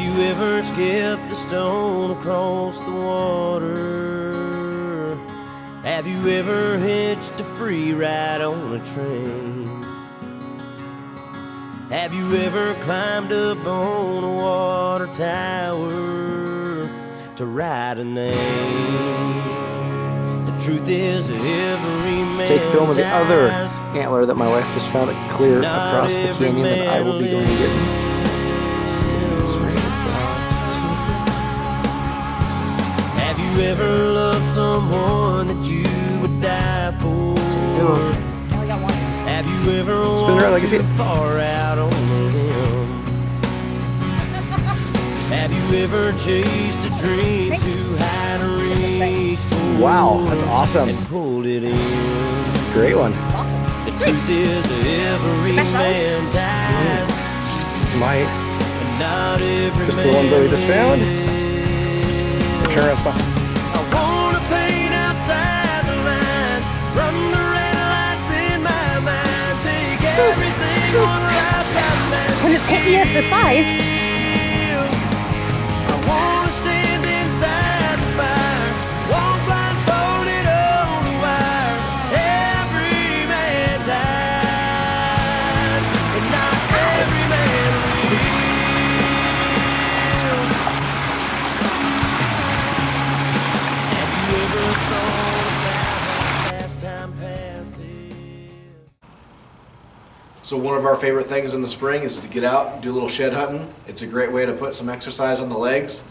you ever skipped a stone across the water? Have you ever hitched a free ride on a train? Have you ever climbed up on a water tower to write a name? The truth is every man Take film of the other dies. antler that my wife just found it clear across the canyon that I will be going to get. Have you ever loved someone that you would die for? Only got one. Have you ever Spin around like walked I see too it. far out on a limb? Have you ever chased a dream too high to reach for? Wow, that's awesome. And pulled it in. It's a great one. Awesome. The truth is every Smash that man dies, Might. and not every Just man the ones that we just found. Turn around, stop. I wanna paint outside the lines, run the red lights in my mind, take everything on the lifetime match. When it's hit you at the thighs. I wanna stand inside the fire, walk blindfolded on the wire. Every man dies, and not every man lives. Have you ever thought about how fast time passes? So one of our favorite things in the spring is to get out and do a little shed hunting. It's a great way to put some exercise on the legs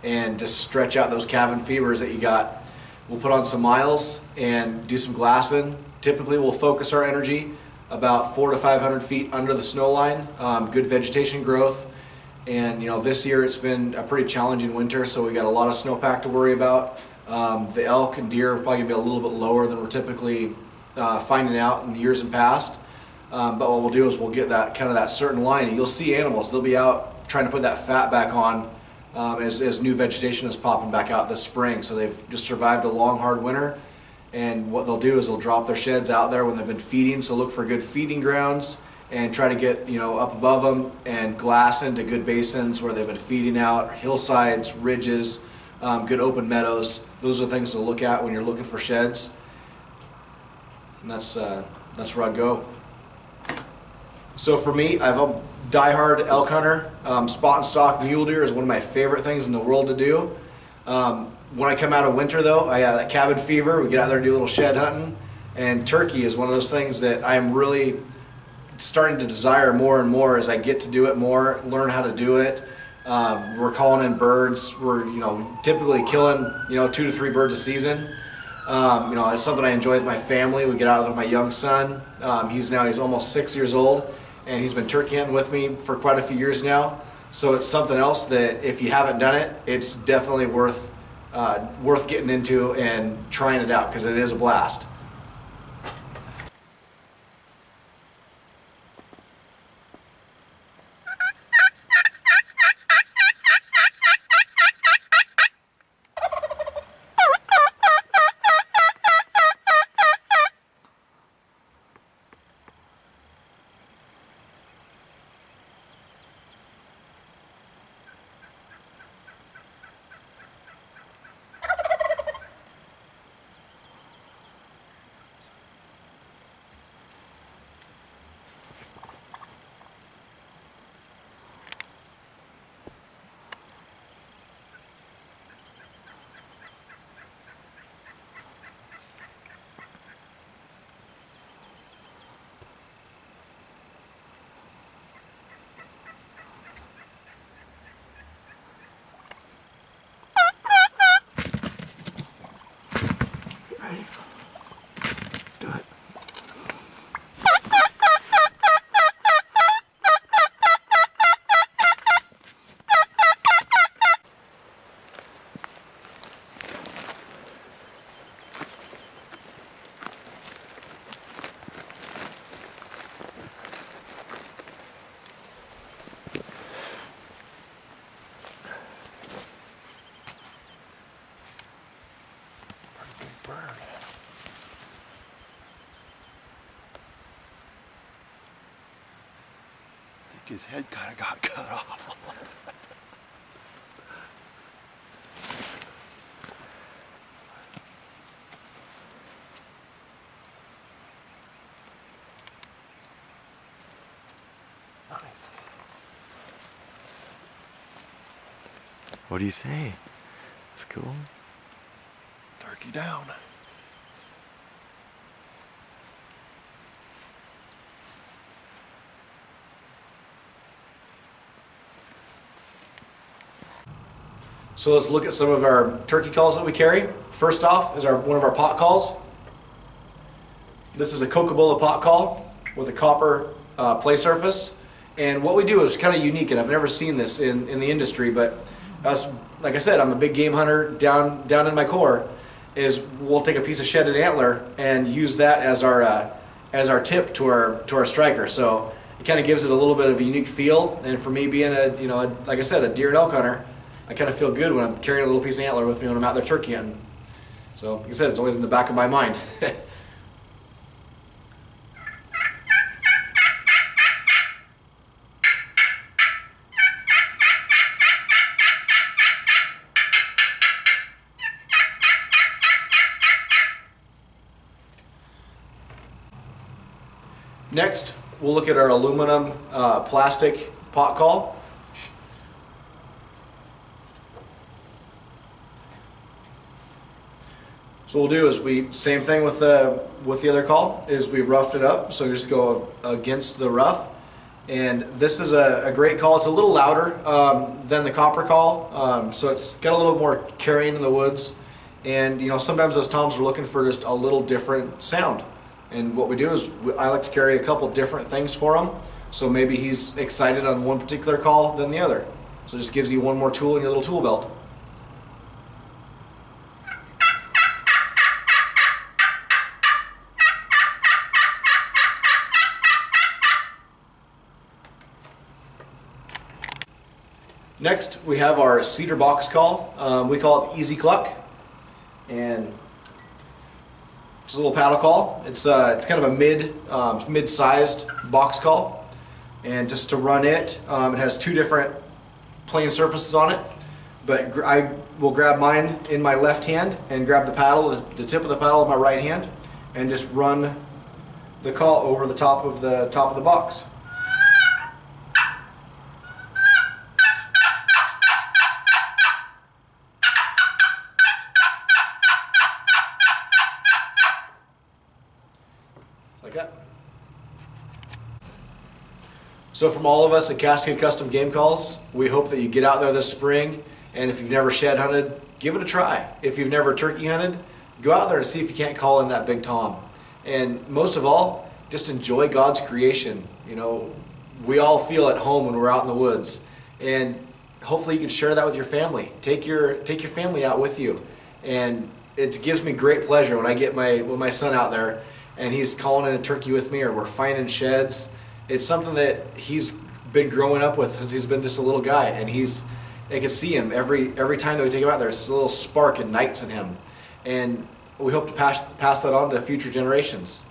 and just stretch out those cabin fevers that you got. We'll put on some miles and do some glassing. Typically we'll focus our energy about 400 to 500 feet under the snow line, good vegetation growth. And you know, this year it's been a pretty challenging winter, so we got a lot of snowpack to worry about. The elk and deer are probably gonna be a little bit lower than we're typically finding out in the years in past. But what we'll do is we'll get that kind of that certain line, and you'll see animals. They'll be out trying to put that fat back on as new vegetation is popping back out this spring. So they've just survived a long, hard winter. And what they'll do is they'll drop their sheds out there when they've been feeding. So look for good feeding grounds and try to get up above them and glass into good basins where they've been feeding out, hillsides, ridges, good open meadows. Those are things to look at when you're looking for sheds. And that's where I'd go. So for me, I'm a diehard elk hunter. Spot and stalk mule deer is one of my favorite things in the world to do. When I come out of winter though, I got that cabin fever. We get out there and do a little shed hunting. And turkey is one of those things that I am really starting to desire more and more as I get to do it more, learn how to do it. We're calling in birds. We're typically killing 2 to 3 birds a season. It's something I enjoy with my family. We get out with my young son. He's almost 6 years old, and he's been turkey hunting with me for quite a few years now. So it's something else that if you haven't done it, it's definitely worth getting into and trying it out because it is a blast. Do it. His head kind of got cut off. What do you say? That's cool. Turkey down. So let's look at some of our turkey calls that we carry. First off is one of our pot calls. This is a Coca-Cola pot call with a copper play surface. And what we do is kind of unique, and I've never seen this in the industry, but us, like I said, I'm a big game hunter down in my core, is we'll take a piece of shedded antler and use that as our tip to our striker. So it kind of gives it a little bit of a unique feel. And for me being like I said, a deer and elk hunter, I kind of feel good when I'm carrying a little piece of antler with me when I'm out there turkey hunting. So like I said, it's always in the back of my mind. Next, we'll look at our aluminum plastic pot call. So what we'll do is same thing with the other call, is we roughed it up, so we just go against the rough. And this is a great call. It's a little louder than the copper call, so it's got a little more carrying in the woods. And sometimes those toms are looking for just a little different sound. And what we do is I like to carry a couple different things for him, so maybe he's excited on one particular call than the other. So it just gives you one more tool in your little tool belt. Next, we have our cedar box call. We call it Easy Cluck, and it's a little paddle call. It's kind of a mid-sized box call, and just to run it, it has two different plane surfaces on it. But I will grab mine in my left hand and grab the paddle, the tip of the paddle in my right hand, and just run the call over the top of the box. Like that. So from all of us at Cascade Custom Game Calls, we hope that you get out there this spring, and if you've never shed hunted, give it a try. If you've never turkey hunted, go out there and see if you can't call in that big tom. And most of all, just enjoy God's creation. We all feel at home when we're out in the woods, and hopefully you can share that with your family. Take your family out with you, and it gives me great pleasure when I get my son out there and he's calling in a turkey with me, or we're finding sheds. It's something that he's been growing up with since he's been just a little guy, and I can see him every time that we take him out there. It's a little spark ignites in him, and we hope to pass that on to future generations.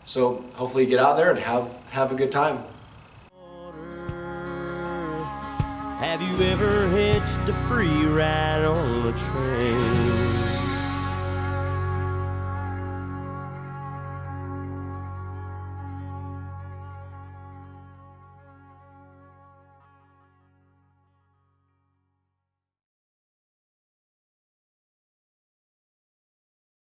So hopefully you get out there and have a good time. Have you ever hitched a free ride on a train?